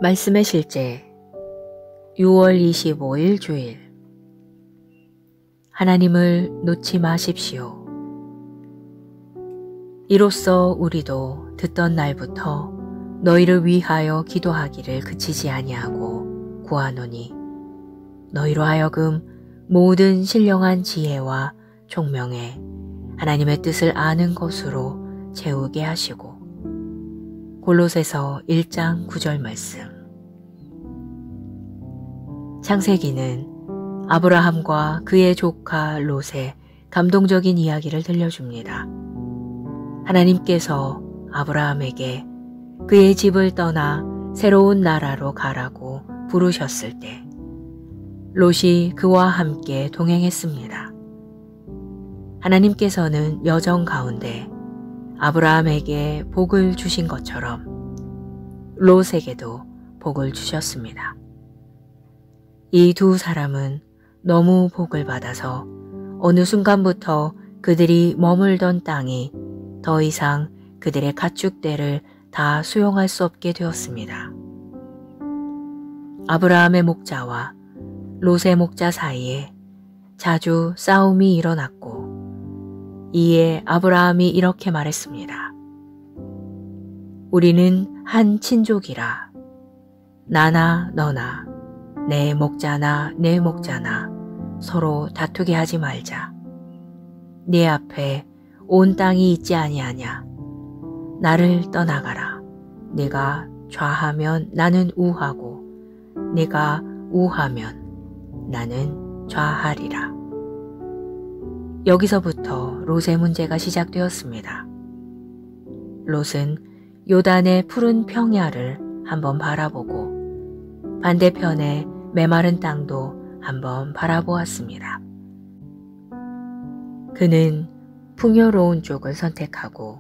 말씀의 실제 6월 25일 주일. 하나님을 놓지 마십시오. 이로써 우리도 듣던 날부터 너희를 위하여 기도하기를 그치지 아니하고 구하노니 너희로 하여금 모든 신령한 지혜와 총명에 하나님의 뜻을 아는 것으로 채우게 하시고. 골로새서 1장 9절 말씀. 창세기는 아브라함과 그의 조카 롯의 감동적인 이야기를 들려줍니다. 하나님께서 아브라함에게 그의 집을 떠나 새로운 나라로 가라고 부르셨을 때 롯이 그와 함께 동행했습니다. 하나님께서는 여정 가운데 아브라함에게 복을 주신 것처럼 롯에게도 복을 주셨습니다. 이 두 사람은 너무 복을 받아서 어느 순간부터 그들이 머물던 땅이 더 이상 그들의 가축대를 다 수용할 수 없게 되었습니다. 아브라함의 목자와 롯의 목자 사이에 자주 싸움이 일어났고, 이에 아브라함이 이렇게 말했습니다. 우리는 한 친족이라. 나나 너나 내 목자나 내 목자나 서로 다투게 하지 말자. 네 앞에 온 땅이 있지 아니하냐. 나를 떠나가라. 네가 좌하면 나는 우하고 네가 우하면 나는 좌하리라. 여기서부터 롯의 문제가 시작되었습니다. 롯은 요단의 푸른 평야를 한번 바라보고 반대편의 메마른 땅도 한번 바라보았습니다. 그는 풍요로운 쪽을 선택하고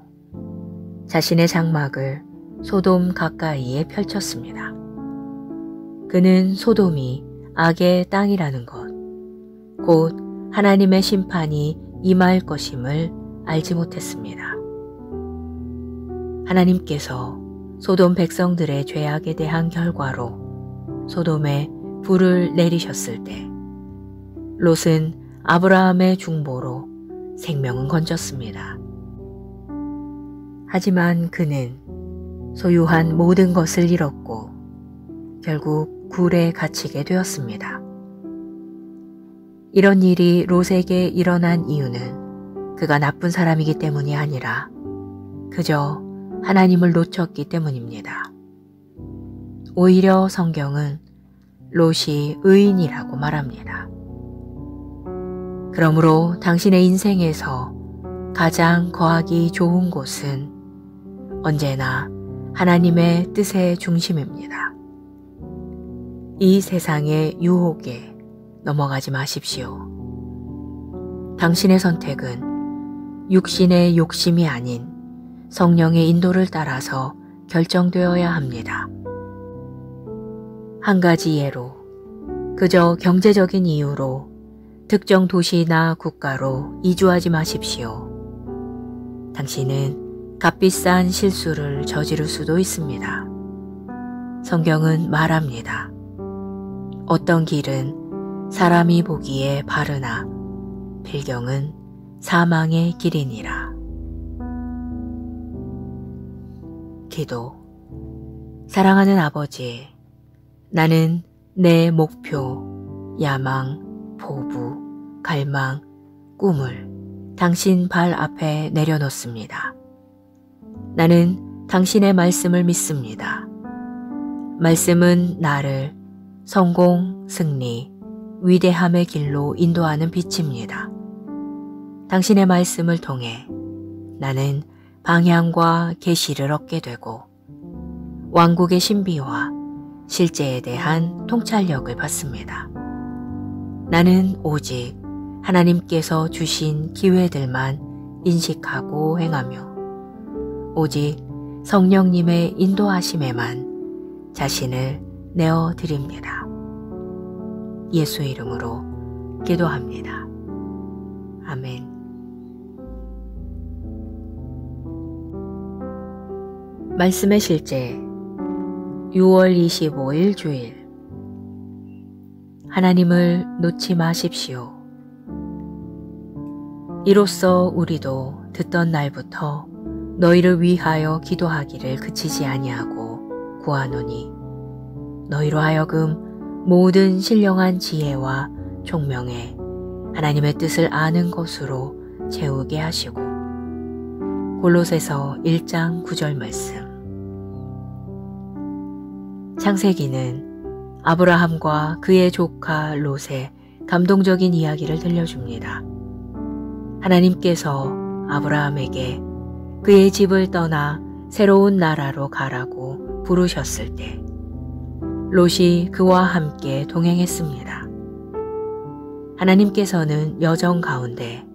자신의 장막을 소돔 가까이에 펼쳤습니다. 그는 소돔이 악의 땅이라는 것, 곧 하나님의 심판이 임할 것임을 알지 못했습니다. 하나님께서 소돔 백성들의 죄악에 대한 결과로 소돔에 불을 내리셨을 때 롯은 아브라함의 중보로 생명은 건졌습니다. 하지만 그는 소유한 모든 것을 잃었고 결국 굴에 갇히게 되었습니다. 이런 일이 롯에게 일어난 이유는 그가 나쁜 사람이기 때문이 아니라 그저 하나님을 놓쳤기 때문입니다. 오히려 성경은 롯이 의인이라고 말합니다. 그러므로 당신의 인생에서 가장 거하기 좋은 곳은 언제나 하나님의 뜻의 중심입니다. 이 세상의 유혹에 넘어가지 마십시오. 당신의 선택은 육신의 욕심이 아닌 성령의 인도를 따라서 결정되어야 합니다. 한 가지 예로, 그저 경제적인 이유로 특정 도시나 국가로 이주하지 마십시오. 당신은 값비싼 실수를 저지를 수도 있습니다. 성경은 말합니다. 어떤 길은 사람이 보기에 바르나 필경은 사망의 길이니라. 기도. 사랑하는 아버지, 나는 내 목표, 야망, 포부, 갈망, 꿈을 당신 발 앞에 내려놓습니다. 나는 당신의 말씀을 믿습니다. 말씀은 나를 성공, 승리, 위대함의 길로 인도하는 빛입니다. 당신의 말씀을 통해 나는 방향과 계시를 얻게 되고 왕국의 신비와 실제에 대한 통찰력을 받습니다. 나는 오직 하나님께서 주신 기회들만 인식하고 행하며 오직 성령님의 인도하심에만 자신을 내어드립니다. 예수 이름으로 기도합니다. 아멘. 말씀의 실제 6월 25일 주일. 하나님을 놓지 마십시오. 이로써 우리도 듣던 날부터 너희를 위하여 기도하기를 그치지 아니하고 구하노니 너희로 하여금 모든 신령한 지혜와 총명에 하나님의 뜻을 아는 것으로 채우게 하시고. 골로새서 1장 9절 말씀. 창세기는 아브라함과 그의 조카 롯의 감동적인 이야기를 들려줍니다. 하나님께서 아브라함에게 그의 집을 떠나 새로운 나라로 가라고 부르셨을 때 롯이 그와 함께 동행했습니다. 하나님께서는 여정 가운데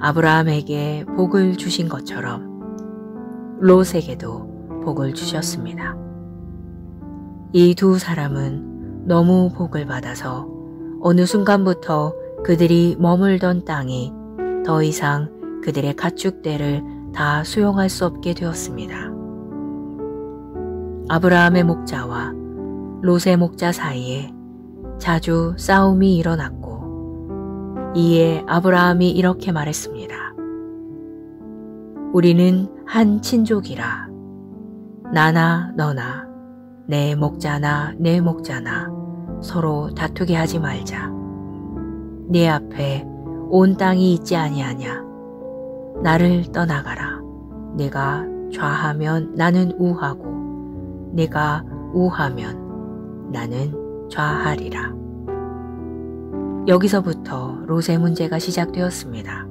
아브라함에게 복을 주신 것처럼 롯에게도 복을 주셨습니다. 이 두 사람은 너무 복을 받아서 어느 순간부터 그들이 머물던 땅이 더 이상 그들의 가축대를 다 수용할 수 없게 되었습니다. 아브라함의 목자와 롯의 목자 사이에 자주 싸움이 일어났고, 이에 아브라함이 이렇게 말했습니다. 우리는 한 친족이라. 나나 너나 내 목자나 내 목자나 서로 다투게 하지 말자. 네 앞에 온 땅이 있지 아니하냐. 나를 떠나가라. 네가 좌하면 나는 우하고 네가 우하면 나는 좌하리라. 여기서부터 롯의 문제가 시작되었습니다.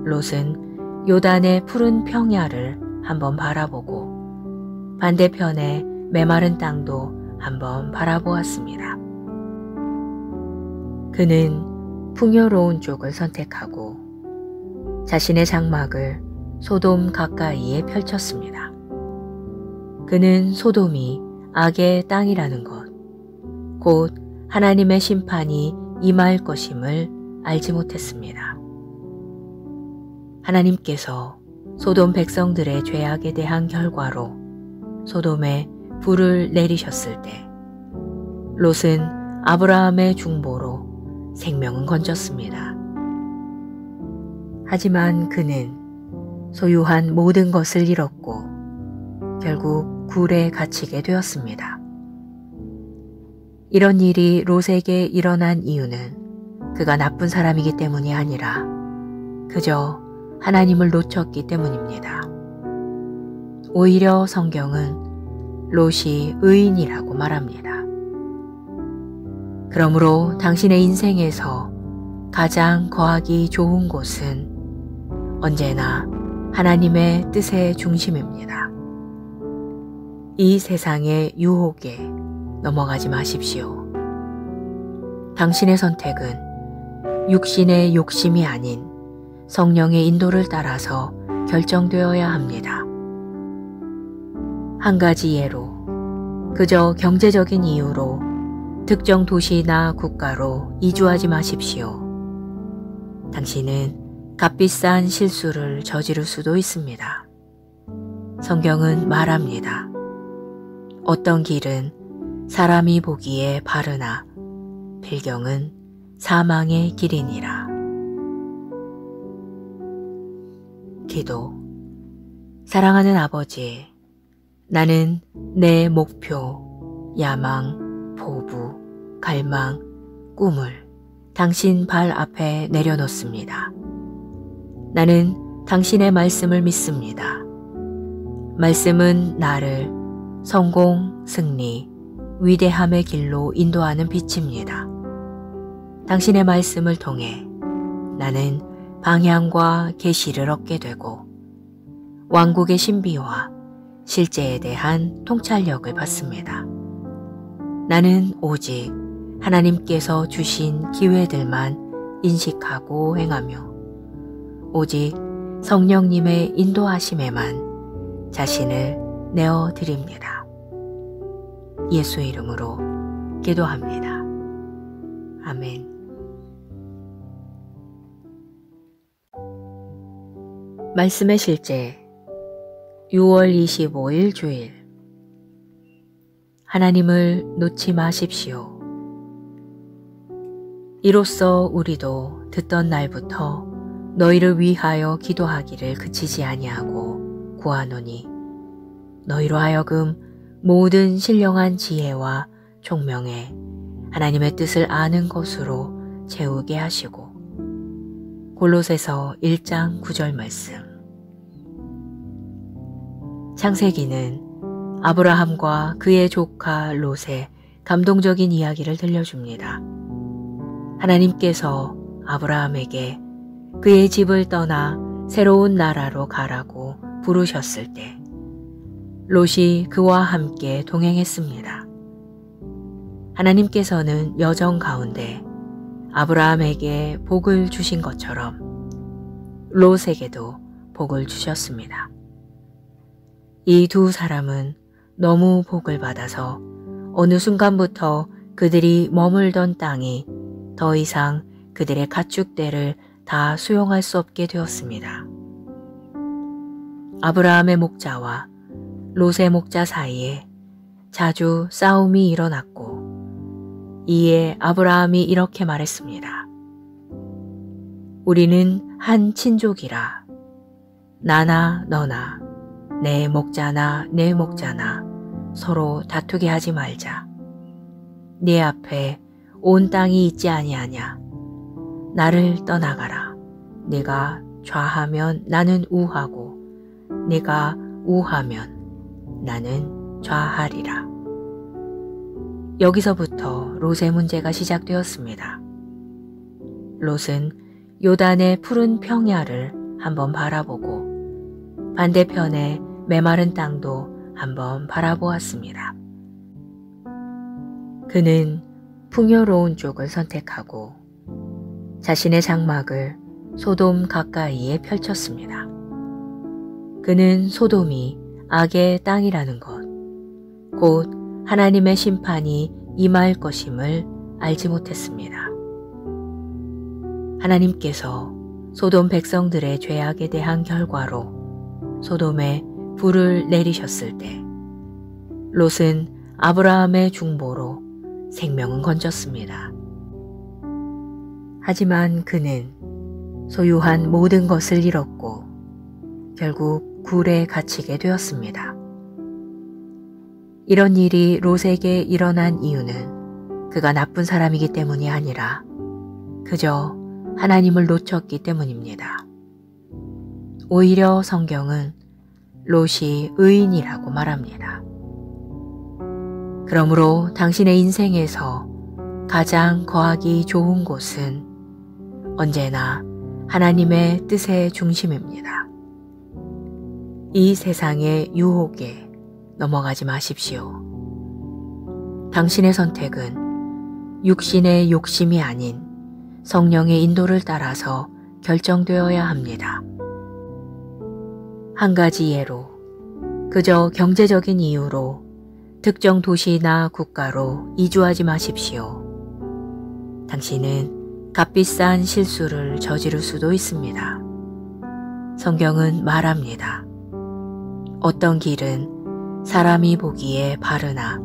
롯은 요단의 푸른 평야를 한번 바라보고 반대편의 메마른 땅도 한번 바라보았습니다. 그는 풍요로운 쪽을 선택하고 자신의 장막을 소돔 가까이에 펼쳤습니다. 그는 소돔이 악의 땅이라는 것, 곧 하나님의 심판이 임할 것임을 알지 못했습니다. 하나님께서 소돔 백성들의 죄악에 대한 결과로 소돔에 불을 내리셨을 때 롯은 아브라함의 중보로 생명은 건졌습니다. 하지만 그는 소유한 모든 것을 잃었고 결국 굴에 갇히게 되었습니다. 이런 일이 롯에게 일어난 이유는 그가 나쁜 사람이기 때문이 아니라 그저 하나님을 놓쳤기 때문입니다. 오히려 성경은 롯이 의인이라고 말합니다. 그러므로 당신의 인생에서 가장 거하기 좋은 곳은 언제나 하나님의 뜻의 중심입니다. 이 세상의 유혹에 넘어가지 마십시오. 당신의 선택은 육신의 욕심이 아닌 성령의 인도를 따라서 결정되어야 합니다. 한 가지 예로, 그저 경제적인 이유로 특정 도시나 국가로 이주하지 마십시오. 당신은 값비싼 실수를 저지를 수도 있습니다. 성경은 말합니다. 어떤 길은 사람이 보기에 바르나 필경은 사망의 길이니라. 기도. 사랑하는 아버지, 나는 내 목표, 야망, 포부, 갈망, 꿈을 당신 발 앞에 내려놓습니다. 나는 당신의 말씀을 믿습니다. 말씀은 나를 성공, 승리, 위대함의 길로 인도하는 빛입니다. 당신의 말씀을 통해 나는 방향과 계시를 얻게 되고 왕국의 신비와 실제에 대한 통찰력을 받습니다. 나는 오직 하나님께서 주신 기회들만 인식하고 행하며 오직 성령님의 인도하심에만 자신을 내어드립니다. 예수 이름으로 기도합니다. 아멘. 말씀의 실제 6월 25일 주일. 하나님을 놓지 마십시오. 이로써 우리도 듣던 날부터 너희를 위하여 기도하기를 그치지 아니하고 구하노니 너희로 하여금 모든 신령한 지혜와 총명에 하나님의 뜻을 아는 것으로 채우게 하시고. 골로새서 1장 9절 말씀. 창세기는 아브라함과 그의 조카 롯의 감동적인 이야기를 들려줍니다. 하나님께서 아브라함에게 그의 집을 떠나 새로운 나라로 가라고 부르셨을 때 롯이 그와 함께 동행했습니다. 하나님께서는 여정 가운데 아브라함에게 복을 주신 것처럼 롯에게도 복을 주셨습니다. 이 두 사람은 너무 복을 받아서 어느 순간부터 그들이 머물던 땅이 더 이상 그들의 가축대를 다 수용할 수 없게 되었습니다. 아브라함의 목자와 롯의 목자 사이에 자주 싸움이 일어났고, 이에 아브라함이 이렇게 말했습니다. 우리는 한 친족이라. 나나 너나 내 목자나 내 목자나 서로 다투게 하지 말자. 네 앞에 온 땅이 있지 아니하냐. 나를 떠나가라. 네가 좌하면 나는 우하고 네가 우하면 나는 좌하리라. 여기서부터 롯의 문제가 시작되었습니다. 롯은 요단의 푸른 평야를 한번 바라보고 반대편의 메마른 땅도 한번 바라보았습니다. 그는 풍요로운 쪽을 선택하고 자신의 장막을 소돔 가까이에 펼쳤습니다. 그는 소돔이 악의 땅이라는 것, 곧 하나님의 심판이 임할 것임을 알지 못했습니다. 하나님께서 소돔 백성들의 죄악에 대한 결과로 소돔에 불을 내리셨을 때 롯은 아브라함의 중보로 생명은 건졌습니다. 하지만 그는 소유한 모든 것을 잃었고 결국 굴에 갇히게 되었습니다. 이런 일이 롯에게 일어난 이유는 그가 나쁜 사람이기 때문이 아니라 그저 하나님을 놓쳤기 때문입니다. 오히려 성경은 롯이 의인이라고 말합니다. 그러므로 당신의 인생에서 가장 거하기 좋은 곳은 언제나 하나님의 뜻의 중심입니다. 이 세상의 유혹에 넘어가지 마십시오. 당신의 선택은 육신의 욕심이 아닌 성령의 인도를 따라서 결정되어야 합니다. 한 가지 예로 그저 경제적인 이유로 특정 도시나 국가로 이주하지 마십시오. 당신은 값비싼 실수를 저지를 수도 있습니다. 성경은 말합니다. 어떤 길은 사람이 보기에 바르나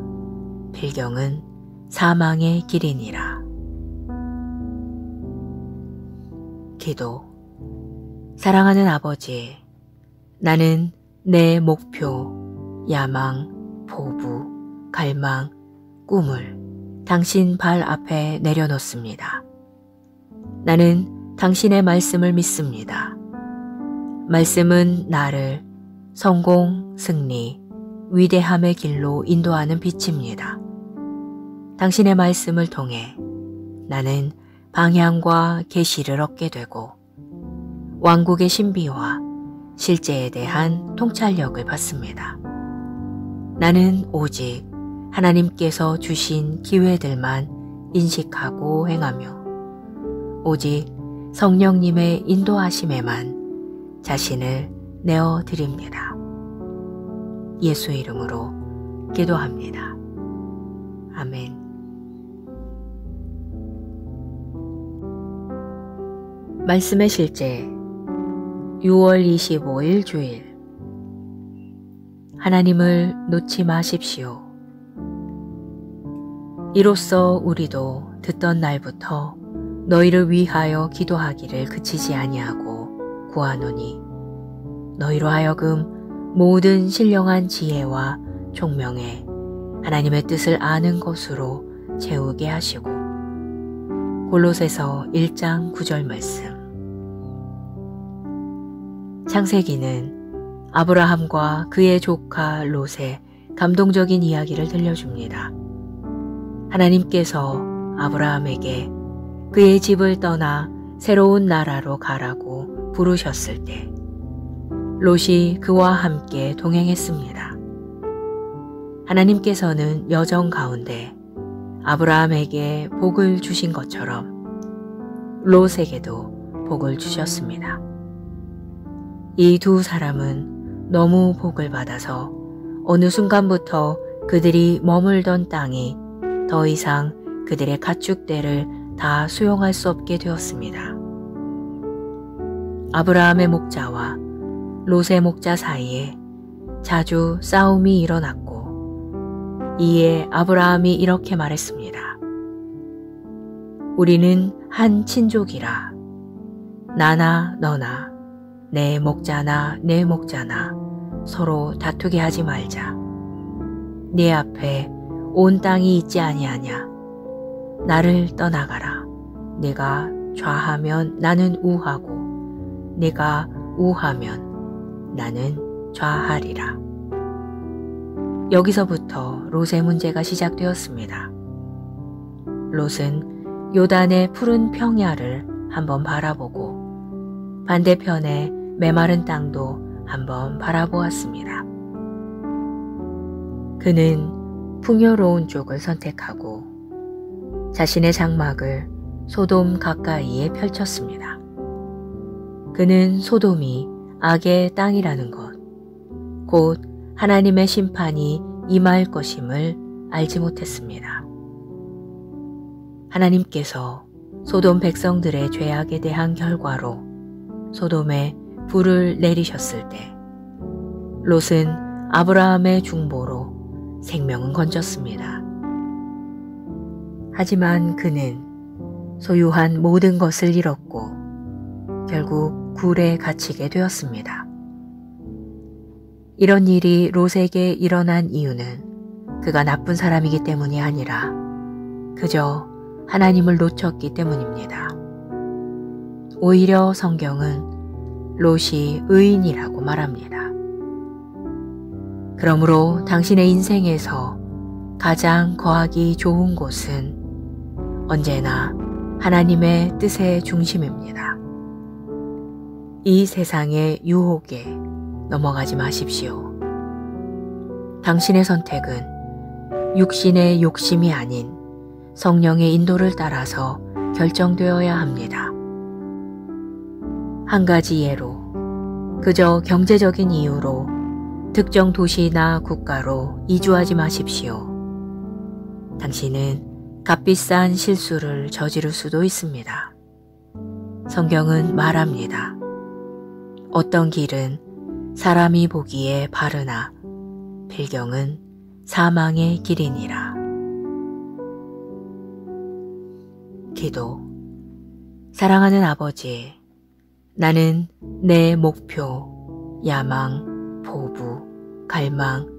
필경은 사망의 길이니라. 기도. 사랑하는 아버지, 나는 내 목표, 야망, 포부, 갈망, 꿈을 당신 발 앞에 내려놓습니다. 나는 당신의 말씀을 믿습니다. 말씀은 나를 성공, 승리, 위대함의 길로 인도하는 빛입니다. 당신의 말씀을 통해 나는 방향과 계시를 얻게 되고 왕국의 신비와 실제에 대한 통찰력을 받습니다. 나는 오직 하나님께서 주신 기회들만 인식하고 행하며 오직 성령님의 인도하심에만 자신을 내어드립니다. 예수 이름으로 기도합니다. 아멘. 말씀의 실제 6월 25일 주일. 하나님을 놓지 마십시오. 이로써 우리도 듣던 날부터 너희를 위하여 기도하기를 그치지 아니하고 구하노니 너희로 하여금 모든 신령한 지혜와 총명에 하나님의 뜻을 아는 것으로 채우게 하시고. 골로새서 1장 9절 말씀. 창세기는 아브라함과 그의 조카 롯의 감동적인 이야기를 들려줍니다. 하나님께서 아브라함에게 그의 집을 떠나 새로운 나라로 가라고 부르셨을 때 롯이 그와 함께 동행했습니다. 하나님께서는 여정 가운데 아브라함에게 복을 주신 것처럼 롯에게도 복을 주셨습니다. 이 두 사람은 너무 복을 받아서 어느 순간부터 그들이 머물던 땅이 더 이상 그들의 가축대를 다 수용할 수 없게 되었습니다. 아브라함의 목자와 롯의 목자 사이에 자주 싸움이 일어났고 이에 아브라함이 이렇게 말했습니다. 우리는 한 친족이라 나나 너나 내 목자나 내 목자나 서로 다투게 하지 말자. 네 앞에 온 땅이 있지 아니하냐. 나를 떠나가라. 네가 좌하면 나는 우하고 네가 우하면 나는 좌하리라. 여기서부터 롯의 문제가 시작되었습니다. 롯은 요단의 푸른 평야를 한번 바라보고 반대편의 메마른 땅도 한번 바라보았습니다. 그는 풍요로운 쪽을 선택하고 자신의 장막을 소돔 가까이에 펼쳤습니다. 그는 소돔이 악의 땅이라는 것, 곧 하나님의 심판이 임할 것임을 알지 못했습니다. 하나님께서 소돔 백성들의 죄악에 대한 결과로 소돔에 불을 내리셨을 때 롯은 아브라함의 중보로 생명은 건졌습니다. 하지만 그는 소유한 모든 것을 잃었고 결국 굴에 갇히게 되었습니다. 이런 일이 롯에게 일어난 이유는 그가 나쁜 사람이기 때문이 아니라 그저 하나님을 놓쳤기 때문입니다. 오히려 성경은 롯이 의인이라고 말합니다. 그러므로 당신의 인생에서 가장 거하기 좋은 곳은 언제나 하나님의 뜻의 중심입니다. 이 세상의 유혹에 넘어가지 마십시오. 당신의 선택은 육신의 욕심이 아닌 성령의 인도를 따라서 결정되어야 합니다. 한 가지 예로 그저 경제적인 이유로 특정 도시나 국가로 이주하지 마십시오. 당신은 값비싼 실수를 저지를 수도 있습니다. 성경은 말합니다. 어떤 길은 사람이 보기에 바르나 필경은 사망의 길이니라. 기도. 사랑하는 아버지, 나는 내 목표, 야망, 포부, 갈망,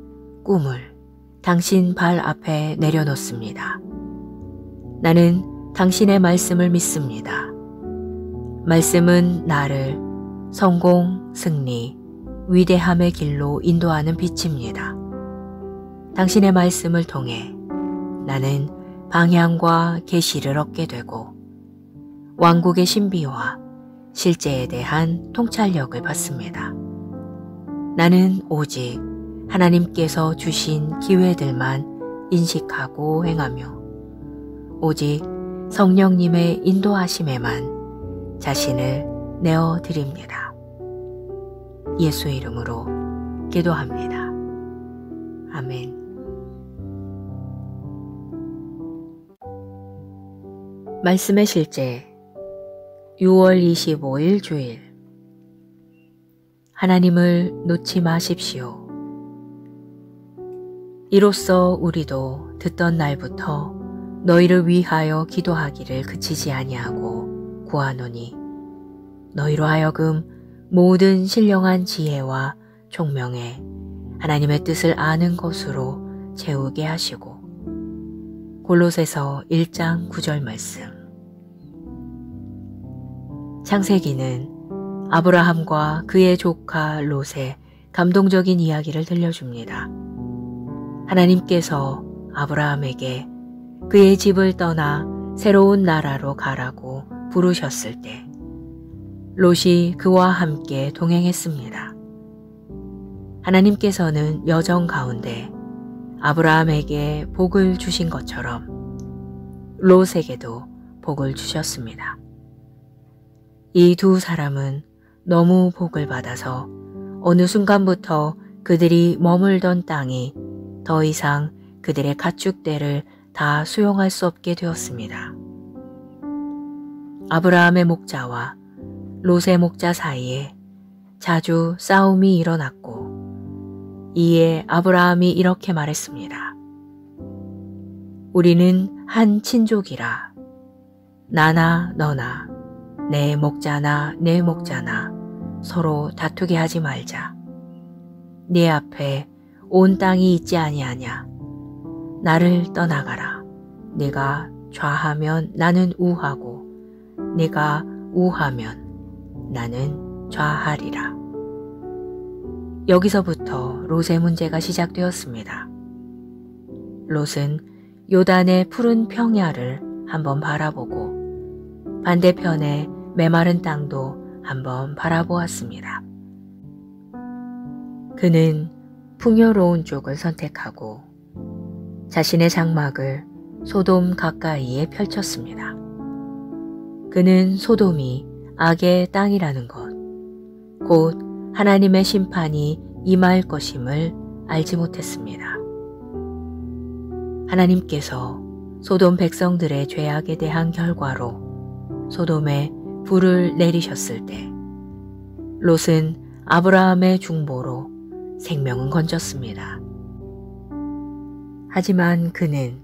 꿈을 당신 발 앞에 내려놓습니다. 나는 당신의 말씀을 믿습니다. 말씀은 나를 성공, 승리, 위대함의 길로 인도하는 빛입니다. 당신의 말씀을 통해 나는 방향과 계시를 얻게 되고 왕국의 신비와 실제에 대한 통찰력을 받습니다. 나는 오직 하나님께서 주신 기회들만 인식하고 행하며 오직 성령님의 인도하심에만 자신을 내어드립니다. 예수 이름으로 기도합니다. 아멘. 말씀의 실제 6월 25일 주일. 하나님을 놓지 마십시오. 이로써 우리도 듣던 날부터 너희를 위하여 기도하기를 그치지 아니하고 구하노니 너희로 하여금 모든 신령한 지혜와 총명에 하나님의 뜻을 아는 것으로 채우게 하시고. 골로새서 1장 9절 말씀. 창세기는 아브라함과 그의 조카 롯의 감동적인 이야기를 들려줍니다. 하나님께서 아브라함에게 그의 집을 떠나 새로운 나라로 가라고 부르셨을 때 롯이 그와 함께 동행했습니다. 하나님께서는 여정 가운데 아브라함에게 복을 주신 것처럼 롯에게도 복을 주셨습니다. 이 두 사람은 너무 복을 받아서 어느 순간부터 그들이 머물던 땅이 더 이상 그들의 가축대를 다 수용할 수 없게 되었습니다. 아브라함의 목자와 롯의 목자 사이에 자주 싸움이 일어났고, 이에 아브라함이 이렇게 말했습니다. 우리는 한 친족이라. 나나 너나 내 목자나 내 목자나 서로 다투게 하지 말자. 네 앞에 온 땅이 있지 아니하냐. 나를 떠나가라. 네가 좌하면 나는 우하고 네가 우하면 나는 좌하리라. 여기서부터 롯의 문제가 시작되었습니다. 롯은 요단의 푸른 평야를 한번 바라보고 반대편의 메마른 땅도 한번 바라보았습니다. 그는 풍요로운 쪽을 선택하고 자신의 장막을 소돔 가까이에 펼쳤습니다. 그는 소돔이 악의 땅이라는 것, 곧 하나님의 심판이 임할 것임을 알지 못했습니다. 하나님께서 소돔 백성들의 죄악에 대한 결과로 소돔에 불을 내리셨을 때 롯은 아브라함의 중보로 생명은 건졌습니다. 하지만 그는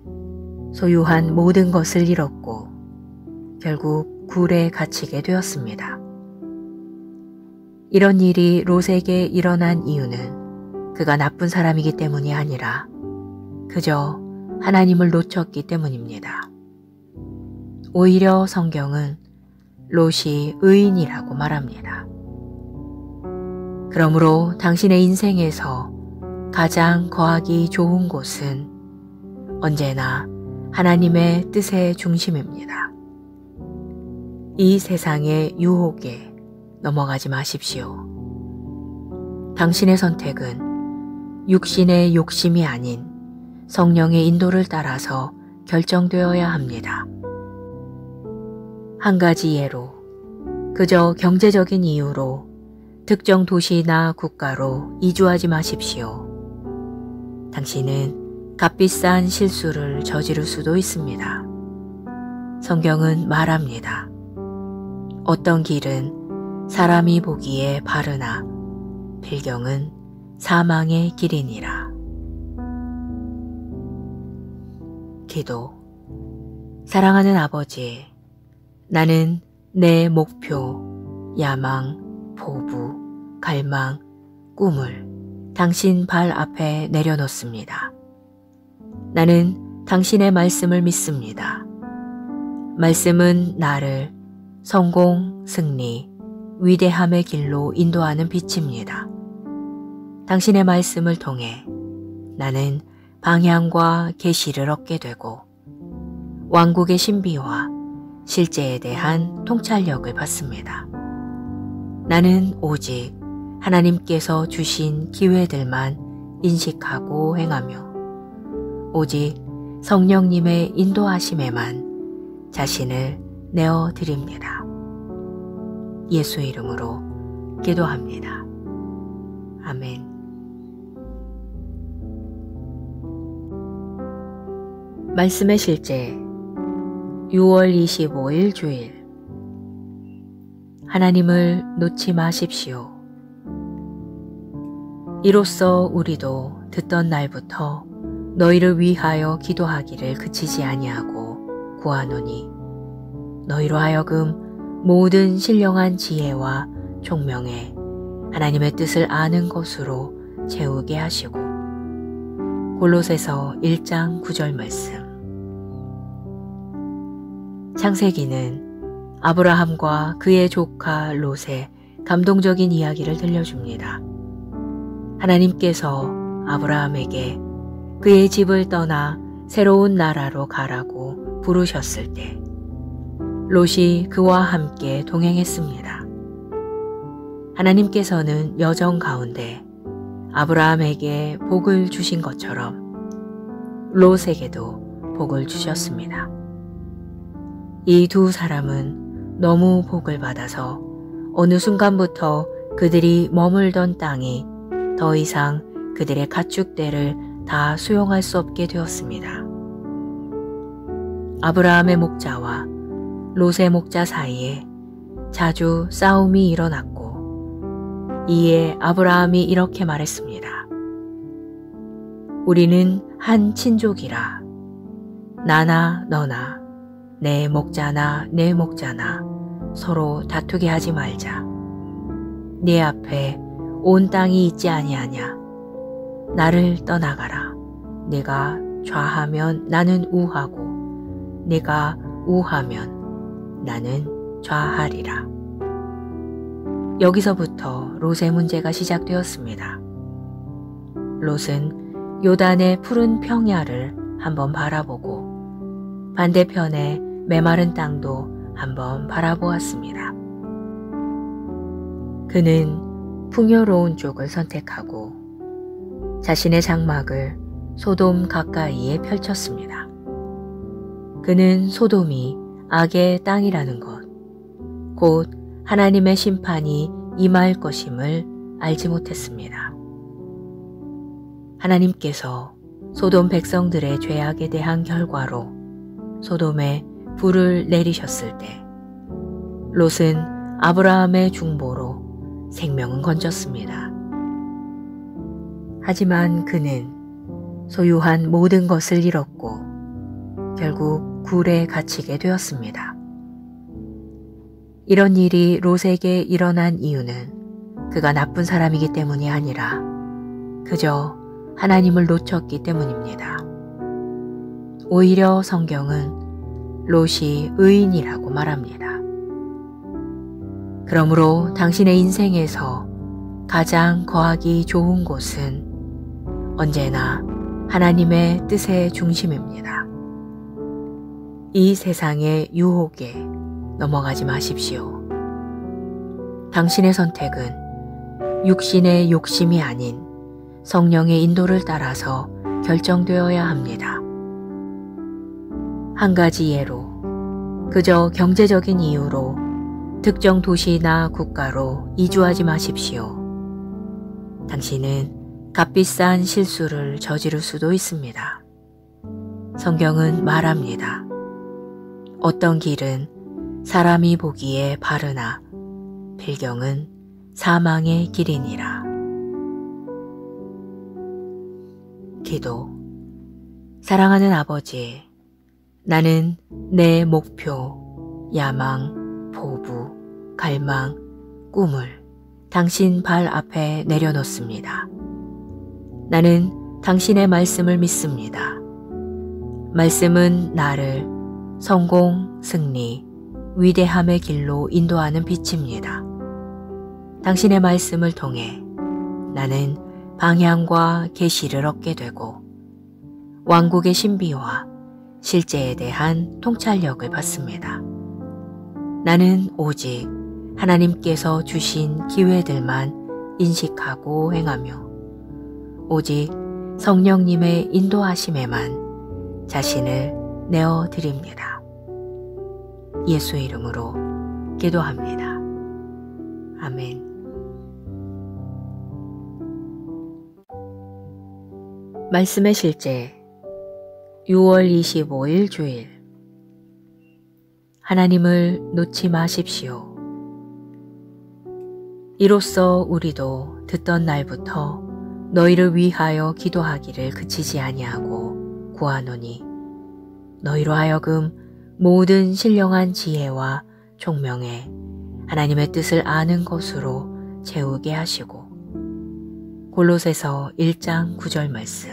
소유한 모든 것을 잃었고 결국 굴에 갇히게 되었습니다. 이런 일이 롯에게 일어난 이유는 그가 나쁜 사람이기 때문이 아니라 그저 하나님을 놓쳤기 때문입니다. 오히려 성경은 롯이 의인이라고 말합니다. 그러므로 당신의 인생에서 가장 거하기 좋은 곳은 언제나 하나님의 뜻의 중심입니다. 이 세상의 유혹에 넘어가지 마십시오. 당신의 선택은 육신의 욕심이 아닌 성령의 인도를 따라서 결정되어야 합니다. 한 가지 예로 그저 경제적인 이유로 특정 도시나 국가로 이주하지 마십시오. 당신은 값비싼 실수를 저지를 수도 있습니다. 성경은 말합니다. 어떤 길은 사람이 보기에 바르나 필경은 사망의 길이니라. 기도. 사랑하는 아버지, 나는 내 목표, 야망, 포부, 갈망, 꿈을 당신 발 앞에 내려놓습니다. 나는 당신의 말씀을 믿습니다. 말씀은 나를 성공, 승리, 위대함의 길로 인도하는 빛입니다. 당신의 말씀을 통해 나는 방향과 계시를 얻게 되고 왕국의 신비와 실제에 대한 통찰력을 받습니다. 나는 오직 하나님께서 주신 기회들만 인식하고 행하며 오직 성령님의 인도하심에만 자신을 내어드립니다. 예수 이름으로 기도합니다. 아멘. 말씀의 실제 6월 25일 주일. 하나님을 놓지 마십시오. 이로써 우리도 듣던 날부터 너희를 위하여 기도하기를 그치지 아니하고 구하노니 너희로 하여금 모든 신령한 지혜와 총명에 하나님의 뜻을 아는 것으로 채우게 하시고. 골로새서 1장 9절 말씀. 창세기는 아브라함과 그의 조카 롯의 감동적인 이야기를 들려줍니다. 하나님께서 아브라함에게 그의 집을 떠나 새로운 나라로 가라고 부르셨을 때 롯이 그와 함께 동행했습니다. 하나님께서는 여정 가운데 아브라함에게 복을 주신 것처럼 롯에게도 복을 주셨습니다. 이 두 사람은 너무 복을 받아서 어느 순간부터 그들이 머물던 땅이 더 이상 그들의 가축대를 다 수용할 수 없게 되었습니다. 아브라함의 목자와 롯의 목자 사이에 자주 싸움이 일어났고, 이에 아브라함이 이렇게 말했습니다. 우리는 한 친족이라. 나나 너나 내 목자나 내 목자나 서로 다투게 하지 말자. 네 앞에 온 땅이 있지 아니하냐. 나를 떠나가라. 네가 좌하면 나는 우하고 네가 우하면 나는 좌하리라. 여기서부터 롯의 문제가 시작되었습니다. 롯은 요단의 푸른 평야를 한번 바라보고 반대편의 메마른 땅도 한번 바라보았습니다. 그는 풍요로운 쪽을 선택하고 자신의 장막을 소돔 가까이에 펼쳤습니다. 그는 소돔이 악의 땅이라는 것, 곧 하나님의 심판이 임할 것임을 알지 못했습니다. 하나님께서 소돔 백성들의 죄악에 대한 결과로 소돔에 불을 내리셨을 때 롯은 아브라함의 중보로 생명은 건졌습니다. 하지만 그는 소유한 모든 것을 잃었고 결국 굴에 갇히게 되었습니다. 이런 일이 롯에게 일어난 이유는 그가 나쁜 사람이기 때문이 아니라 그저 하나님을 놓쳤기 때문입니다. 오히려 성경은 롯이 의인이라고 말합니다. 그러므로 당신의 인생에서 가장 거하기 좋은 곳은 언제나 하나님의 뜻의 중심입니다. 이 세상의 유혹에 넘어가지 마십시오. 당신의 선택은 육신의 욕심이 아닌 성령의 인도를 따라서 결정되어야 합니다. 한 가지 예로, 그저 경제적인 이유로 특정 도시나 국가로 이주하지 마십시오. 당신은 값비싼 실수를 저지를 수도 있습니다. 성경은 말합니다. 어떤 길은 사람이 보기에 바르나 필경은 사망의 길이니라. 기도. 사랑하는 아버지, 나는 내 목표, 야망, 포부, 갈망, 꿈을 당신 발 앞에 내려놓습니다. 나는 당신의 말씀을 믿습니다. 말씀은 나를 성공, 승리, 위대함의 길로 인도하는 빛입니다. 당신의 말씀을 통해 나는 방향과 계시를 얻게 되고 왕국의 신비와 실제에 대한 통찰력을 받습니다. 나는 오직 하나님께서 주신 기회들만 인식하고 행하며 오직 성령님의 인도하심에만 자신을 내어드립니다. 예수의 이름으로 기도합니다. 아멘. 말씀의 실제 6월 25일 주일. 하나님을 놓지 마십시오. 이로써 우리도 듣던 날부터 너희를 위하여 기도하기를 그치지 아니하고 구하노니 너희로 하여금 모든 신령한 지혜와 총명에 하나님의 뜻을 아는 것으로 채우게 하시고. 골로새서 1장 9절 말씀.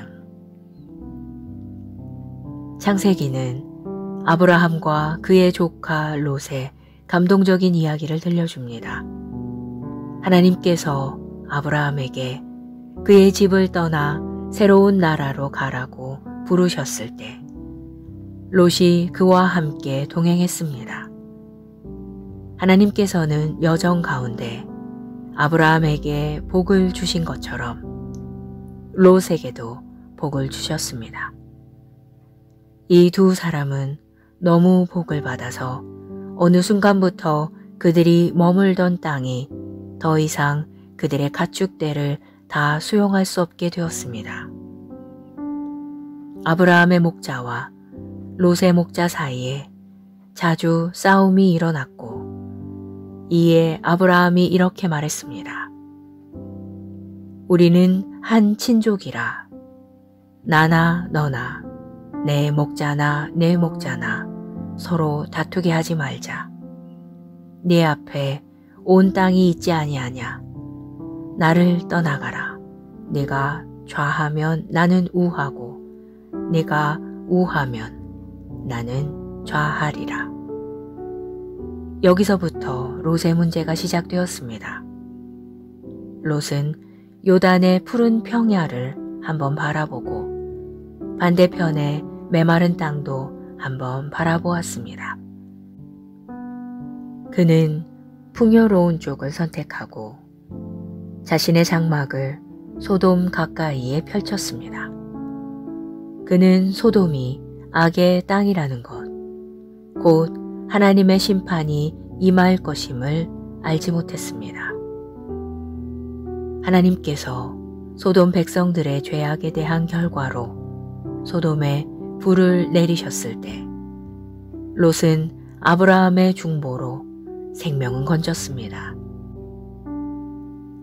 창세기는 아브라함과 그의 조카 롯의 감동적인 이야기를 들려줍니다. 하나님께서 아브라함에게 그의 집을 떠나 새로운 나라로 가라고 부르셨을 때 롯이 그와 함께 동행했습니다. 하나님께서는 여정 가운데 아브라함에게 복을 주신 것처럼 롯에게도 복을 주셨습니다. 이 두 사람은 너무 복을 받아서 어느 순간부터 그들이 머물던 땅이 더 이상 그들의 가축대를 다 수용할 수 없게 되었습니다. 아브라함의 목자와 롯의 목자 사이에 자주 싸움이 일어났고, 이에 아브라함이 이렇게 말했습니다. 우리는 한 친족이라. 나나 너나 내 목자나 내 목자나 서로 다투게 하지 말자. 네 앞에 온 땅이 있지 아니하냐. 나를 떠나가라. 네가 좌하면 나는 우하고 네가 우하면 나는 좌하리라. 여기서부터 롯의 문제가 시작되었습니다. 롯은 요단의 푸른 평야를 한번 바라보고 반대편의 메마른 땅도 한번 바라보았습니다. 그는 풍요로운 쪽을 선택하고 자신의 장막을 소돔 가까이에 펼쳤습니다. 그는 소돔이 악의 땅이라는 것, 곧 하나님의 심판이 임할 것임을 알지 못했습니다. 하나님께서 소돔 백성들의 죄악에 대한 결과로 소돔에 불을 내리셨을 때 롯은 아브라함의 중보로 생명은 건졌습니다.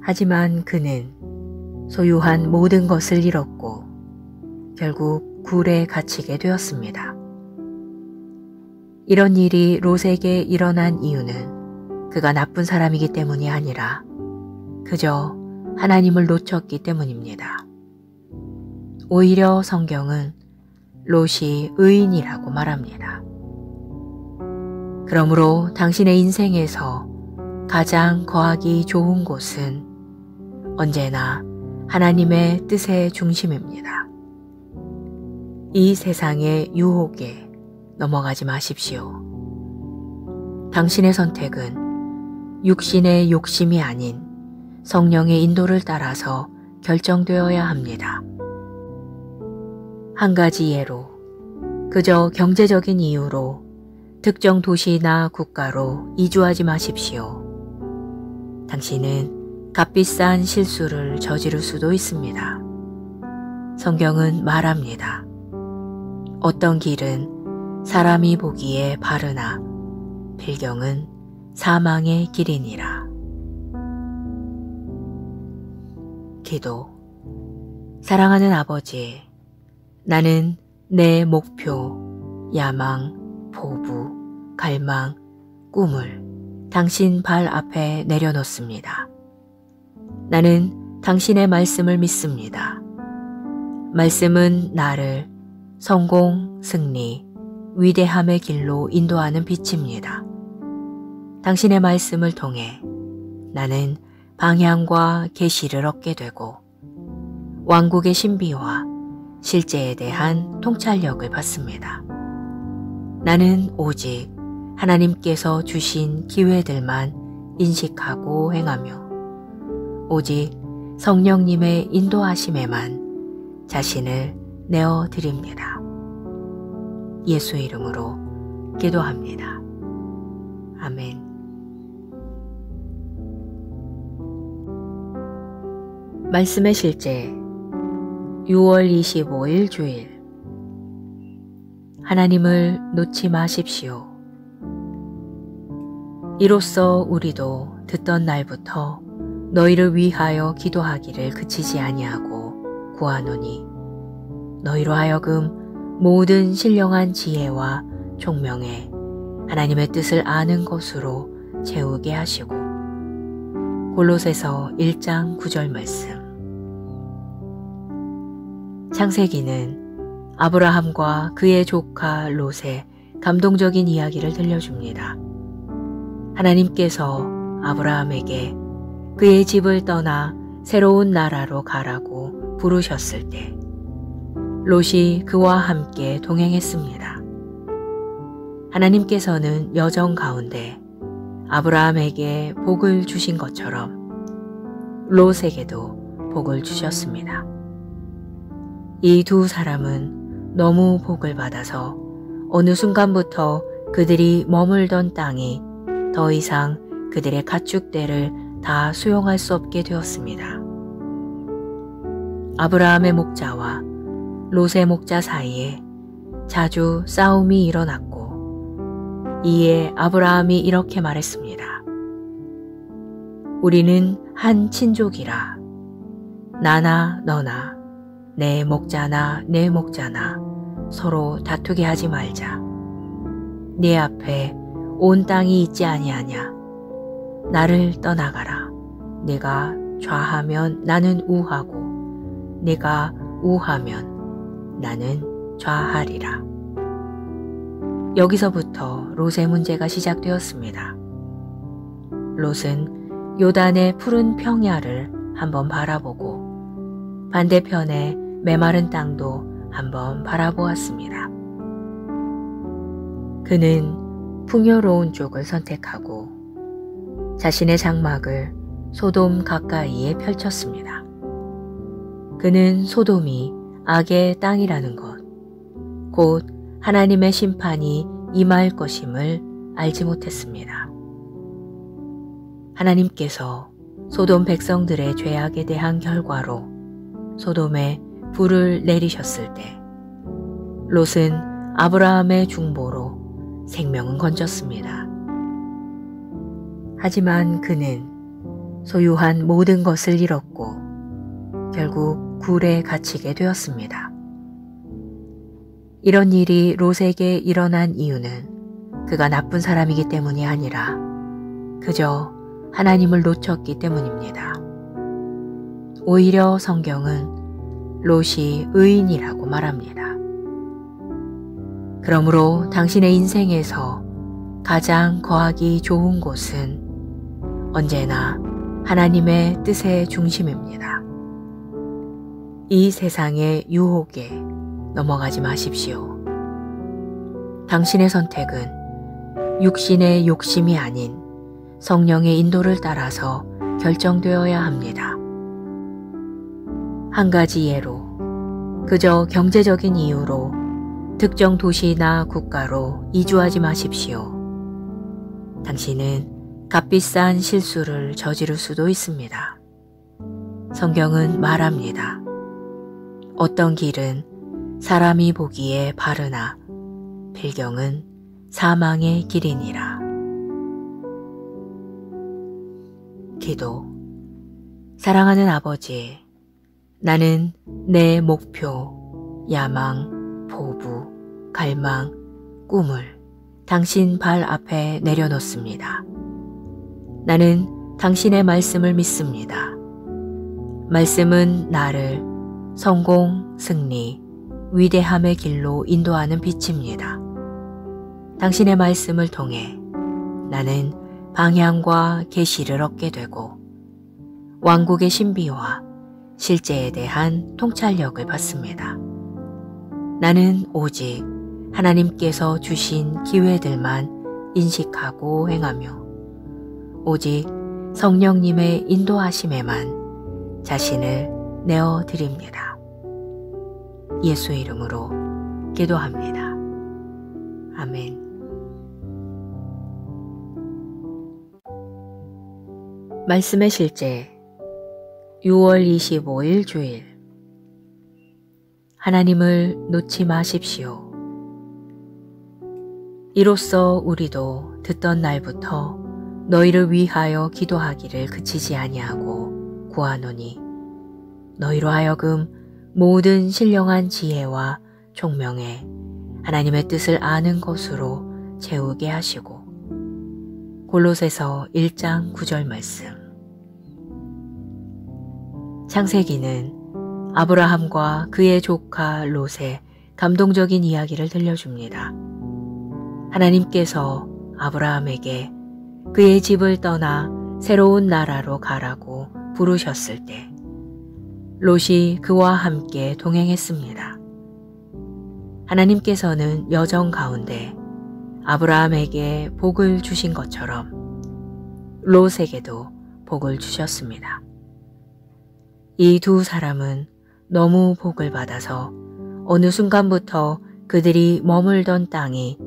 하지만 그는 소유한 모든 것을 잃었고 결국 굴에 갇히게 되었습니다. 이런 일이 롯에게 일어난 이유는 그가 나쁜 사람이기 때문이 아니라 그저 하나님을 놓쳤기 때문입니다. 오히려 성경은 롯이 의인이라고 말합니다. 그러므로 당신의 인생에서 가장 거하기 좋은 곳은 언제나 하나님의 뜻의 중심입니다. 이 세상의 유혹에 넘어가지 마십시오. 당신의 선택은 육신의 욕심이 아닌 성령의 인도를 따라서 결정되어야 합니다. 한 가지 예로, 그저 경제적인 이유로 특정 도시나 국가로 이주하지 마십시오. 당신은 값비싼 실수를 저지를 수도 있습니다. 성경은 말합니다. 어떤 길은 사람이 보기에 바르나 필경은 사망의 길이니라. 기도. 사랑하는 아버지, 나는 내 목표, 야망, 포부, 갈망, 꿈을 당신 발 앞에 내려놓습니다. 나는 당신의 말씀을 믿습니다. 말씀은 나를 성공, 승리, 위대함의 길로 인도하는 빛입니다. 당신의 말씀을 통해 나는 방향과 계시를 얻게 되고 왕국의 신비와 실제에 대한 통찰력을 받습니다. 나는 오직 하나님께서 주신 기회들만 인식하고 행하며 오직 성령님의 인도하심에만 자신을 내어드립니다. 예수 이름으로 기도합니다. 아멘. 말씀의 실제 6월 25일 주일. 하나님을 놓지 마십시오. 이로써 우리도 듣던 날부터 너희를 위하여 기도하기를 그치지 아니하고 구하노니 너희로 하여금 모든 신령한 지혜와 총명에 하나님의 뜻을 아는 것으로 채우게 하시고. 골로새서 1장 9절 말씀. 창세기는 아브라함과 그의 조카 롯의 감동적인 이야기를 들려줍니다. 하나님께서 아브라함에게 그의 집을 떠나 새로운 나라로 가라고 부르셨을 때 롯이 그와 함께 동행했습니다. 하나님께서는 여정 가운데 아브라함에게 복을 주신 것처럼 롯에게도 복을 주셨습니다. 이 두 사람은 너무 복을 받아서 어느 순간부터 그들이 머물던 땅이 더 이상 그들의 가축대를 다 수용할 수 없게 되었습니다. 아브라함의 목자와 롯의 목자 사이에 자주 싸움이 일어났고, 이에 아브라함이 이렇게 말했습니다. 우리는 한 친족이라. 나나 너나 내 목자나 내 목자나 서로 다투게 하지 말자. 네 앞에 온 땅이 있지 아니하냐. 나를 떠나가라. 네가 좌하면 나는 우하고 네가 우하면 나는 좌하리라. 여기서부터 롯의 문제가 시작되었습니다. 롯은 요단의 푸른 평야를 한번 바라보고 반대편의 메마른 땅도 한번 바라보았습니다. 그는 풍요로운 쪽을 선택하고 자신의 장막을 소돔 가까이에 펼쳤습니다. 그는 소돔이 악의 땅이라는 것, 곧 하나님의 심판이 임할 것임을 알지 못했습니다. 하나님께서 소돔 백성들의 죄악에 대한 결과로 소돔에 불을 내리셨을 때 롯은 아브라함의 중보로 생명은 건졌습니다. 하지만 그는 소유한 모든 것을 잃었고 결국 굴에 갇히게 되었습니다. 이런 일이 롯에게 일어난 이유는 그가 나쁜 사람이기 때문이 아니라 그저 하나님을 놓쳤기 때문입니다. 오히려 성경은 롯이 의인이라고 말합니다. 그러므로 당신의 인생에서 가장 거하기 좋은 곳은 언제나 하나님의 뜻의 중심입니다. 이 세상의 유혹에 넘어가지 마십시오. 당신의 선택은 육신의 욕심이 아닌 성령의 인도를 따라서 결정되어야 합니다. 한 가지 예로, 그저 경제적인 이유로 특정 도시나 국가로 이주하지 마십시오. 당신은 값비싼 실수를 저지를 수도 있습니다. 성경은 말합니다. 어떤 길은 사람이 보기에 바르나 필경은 사망의 길이니라. 기도. 사랑하는 아버지, 나는 내 목표, 야망, 포부, 갈망, 꿈을 당신 발 앞에 내려놓습니다. 나는 당신의 말씀을 믿습니다. 말씀은 나를 성공, 승리, 위대함의 길로 인도하는 빛입니다. 당신의 말씀을 통해 나는 방향과 계시를 얻게 되고 왕국의 신비와 실제에 대한 통찰력을 받습니다. 나는 오직 하나님께서 주신 기회들만 인식하고 행하며 오직 성령님의 인도하심에만 자신을 내어드립니다. 예수 이름으로 기도합니다. 아멘. 말씀의 실제 6월 25일 주일. 하나님을 놓지 마십시오. 이로써 우리도 듣던 날부터 너희를 위하여 기도하기를 그치지 아니하고 구하노니 너희로 하여금 모든 신령한 지혜와 총명에 하나님의 뜻을 아는 것으로 채우게 하시고. 골로새서 1장 9절 말씀. 창세기는 아브라함과 그의 조카 롯의 감동적인 이야기를 들려줍니다. 하나님께서 아브라함에게 그의 집을 떠나 새로운 나라로 가라고 부르셨을 때 롯이 그와 함께 동행했습니다. 하나님께서는 여정 가운데 아브라함에게 복을 주신 것처럼 롯에게도 복을 주셨습니다. 이 두 사람은 너무 복을 받아서 어느 순간부터 그들이 머물던 땅이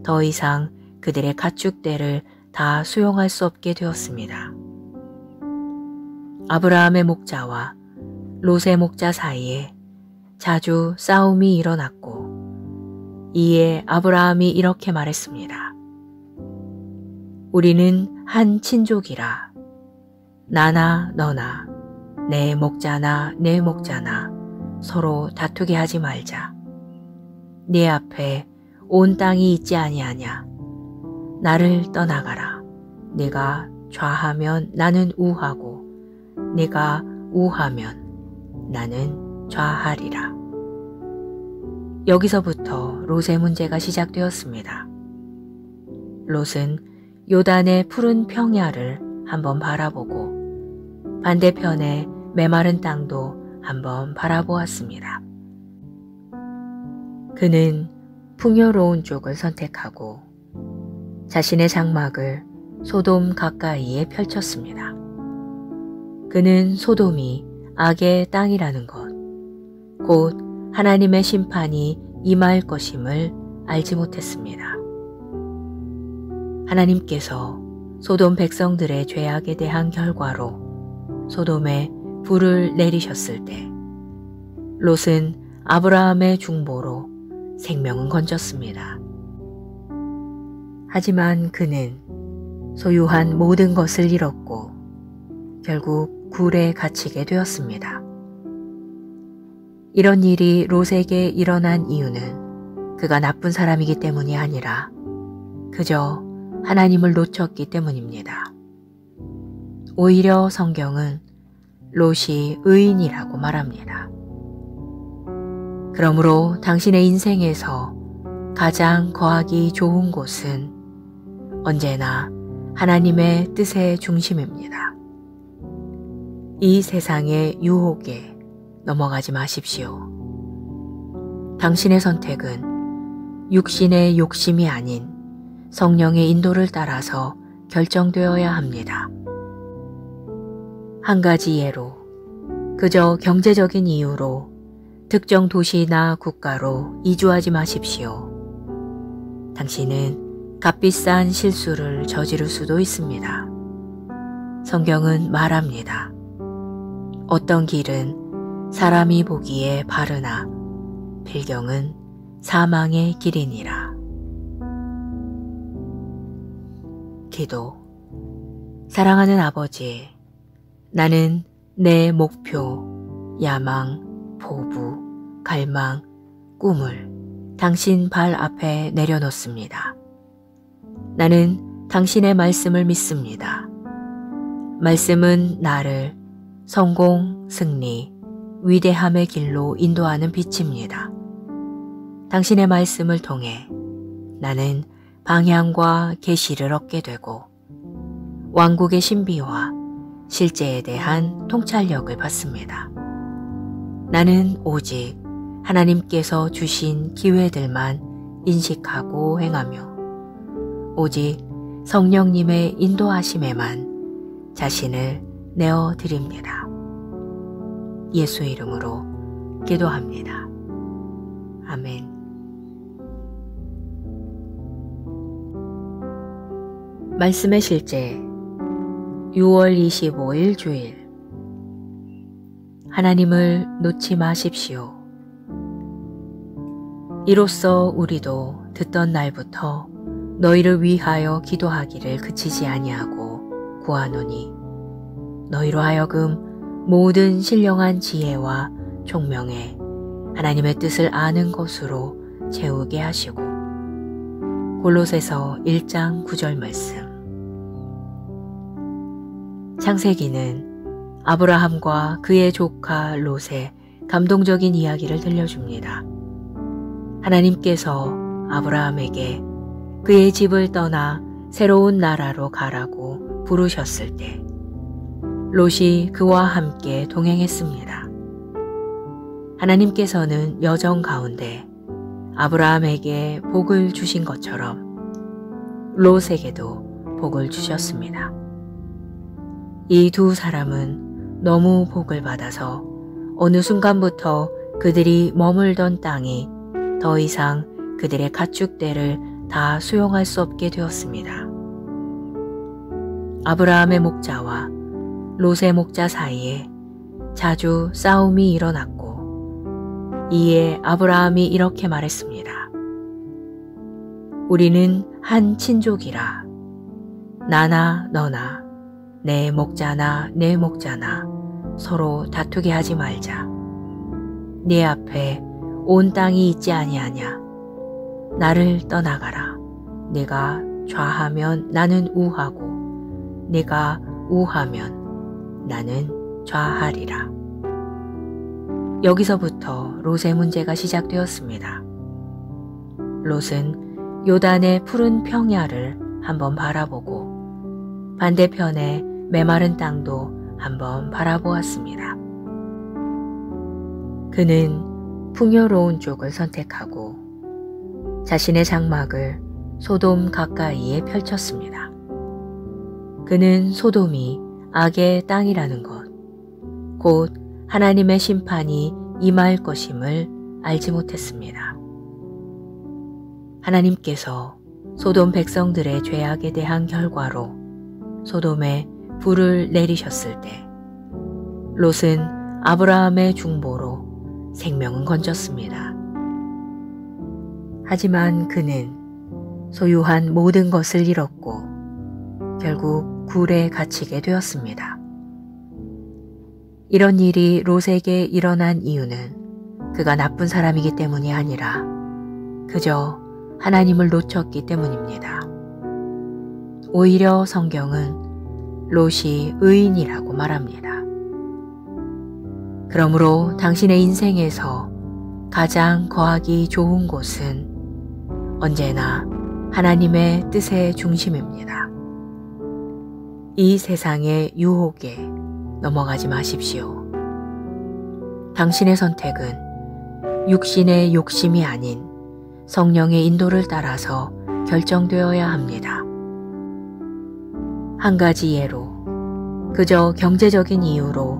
더 이상 그들의 가축대를 다 수용할 수 없게 되었습니다. 아브라함의 목자와 롯의 목자 사이에 자주 싸움이 일어났고, 이에 아브라함이 이렇게 말했습니다. 우리는 한 친족이라. 나나 너나 내 목자나 내 목자나 서로 다투게 하지 말자. 네 앞에 온 땅이 있지 아니하냐. 나를 떠나가라. 네가 좌하면 나는 우하고 네가 우하면 나는 좌하리라. 여기서부터 롯의 문제가 시작되었습니다. 롯은 요단의 푸른 평야를 한번 바라보고 반대편의 메마른 땅도 한번 바라보았습니다. 그는 풍요로운 쪽을 선택하고 자신의 장막을 소돔 가까이에 펼쳤습니다. 그는 소돔이 악의 땅이라는 것, 곧 하나님의 심판이 임할 것임을 알지 못했습니다. 하나님께서 소돔 백성들의 죄악에 대한 결과로 소돔에 불을 내리셨을 때 롯은 아브라함의 중보로 생명은 건졌습니다. 하지만 그는 소유한 모든 것을 잃었고 결국 굴에 갇히게 되었습니다. 이런 일이 롯에게 일어난 이유는 그가 나쁜 사람이기 때문이 아니라 그저 하나님을 놓쳤기 때문입니다. 오히려 성경은 롯이 의인이라고 말합니다. 그러므로 당신의 인생에서 가장 거하기 좋은 곳은 언제나 하나님의 뜻의 중심입니다. 이 세상의 유혹에 넘어가지 마십시오. 당신의 선택은 육신의 욕심이 아닌 성령의 인도를 따라서 결정되어야 합니다. 한 가지 예로, 그저 경제적인 이유로 특정 도시나 국가로 이주하지 마십시오. 당신은 값비싼 실수를 저지를 수도 있습니다. 성경은 말합니다. 어떤 길은 사람이 보기에 바르나 필경은 사망의 길이니라. 기도. 사랑하는 아버지, 나는 내 목표, 야망, 포부, 갈망, 꿈을 당신 발 앞에 내려놓습니다. 나는 당신의 말씀을 믿습니다. 말씀은 나를 성공, 승리, 위대함의 길로 인도하는 빛입니다. 당신의 말씀을 통해 나는 방향과 계시를 얻게 되고 왕국의 신비와 실제에 대한 통찰력을 받습니다. 나는 오직 하나님께서 주신 기회들만 인식하고 행하며 오직 성령님의 인도하심에만 자신을 내어드립니다. 예수 이름으로 기도합니다. 아멘. 말씀의 실제 6월 25일 주일. 하나님을 놓지 마십시오. 이로써 우리도 듣던 날부터 너희를 위하여 기도하기를 그치지 아니하고 구하노니 너희로 하여금 모든 신령한 지혜와 총명해 하나님의 뜻을 아는 것으로 채우게 하시고. 골로새서 1장 9절 말씀. 창세기는 아브라함과 그의 조카 롯의 감동적인 이야기를 들려줍니다. 하나님께서 아브라함에게 그의 집을 떠나 새로운 나라로 가라고 부르셨을 때 롯이 그와 함께 동행했습니다. 하나님께서는 여정 가운데 아브라함에게 복을 주신 것처럼 롯에게도 복을 주셨습니다. 이 두 사람은 너무 복을 받아서 어느 순간부터 그들이 머물던 땅이 더 이상 그들의 가축대를 다 수용할 수 없게 되었습니다. 아브라함의 목자와 롯의 목자 사이에 자주 싸움이 일어났고, 이에 아브라함이 이렇게 말했습니다. 우리는 한 친족이라. 나나 너나 내 목자나 내 목자나 서로 다투게 하지 말자. 네 앞에 온 땅이 있지 아니하냐. 나를 떠나가라. 네가 좌하면 나는 우하고 네가 우하면 나는 좌하리라. 여기서부터 롯의 문제가 시작되었습니다. 롯은 요단의 푸른 평야를 한번 바라보고 반대편의 메마른 땅도 한번 바라보았습니다. 그는 풍요로운 쪽을 선택하고 자신의 장막을 소돔 가까이에 펼쳤습니다. 그는 소돔이 악의 땅이라는 것, 곧 하나님의 심판이 임할 것임을 알지 못했습니다. 하나님께서 소돔 백성들의 죄악에 대한 결과로 소돔에 불을 내리셨을 때 롯은 아브라함의 중보로 생명은 건졌습니다. 하지만 그는 소유한 모든 것을 잃었고 결국 굴에 갇히게 되었습니다. 이런 일이 롯에게 일어난 이유는 그가 나쁜 사람이기 때문이 아니라 그저 하나님을 놓쳤기 때문입니다. 오히려 성경은 롯이 의인이라고 말합니다. 그러므로 당신의 인생에서 가장 거하기 좋은 곳은 언제나 하나님의 뜻의 중심입니다. 이 세상의 유혹에 넘어가지 마십시오. 당신의 선택은 육신의 욕심이 아닌 성령의 인도를 따라서 결정되어야 합니다. 한 가지 예로, 그저 경제적인 이유로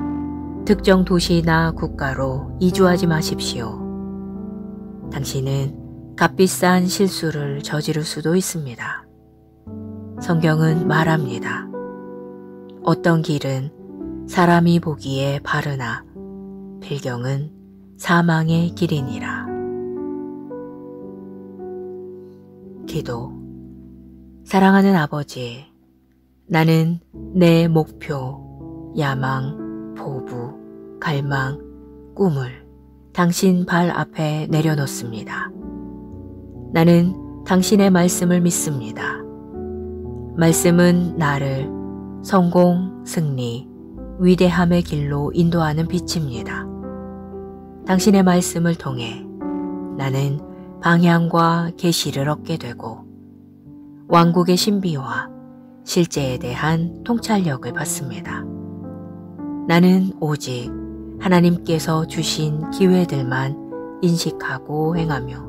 특정 도시나 국가로 이주하지 마십시오. 당신은 값비싼 실수를 저지를 수도 있습니다. 성경은 말합니다. 어떤 길은 사람이 보기에 바르나 필경은 사망의 길이니라. 기도. 사랑하는 아버지, 나는 내 목표, 야망, 포부, 갈망, 꿈을 당신 발 앞에 내려놓습니다. 나는 당신의 말씀을 믿습니다. 말씀은 나를 성공, 승리, 위대함의 길로 인도하는 빛입니다. 당신의 말씀을 통해 나는 방향과 계시를 얻게 되고 왕국의 신비와 실제에 대한 통찰력을 받습니다. 나는 오직 하나님께서 주신 기회들만 인식하고 행하며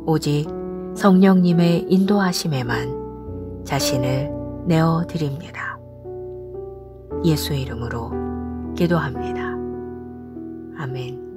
오직 성령님의 인도하심에만 자신을 내어드립니다. 예수 이름으로 기도합니다. 아멘.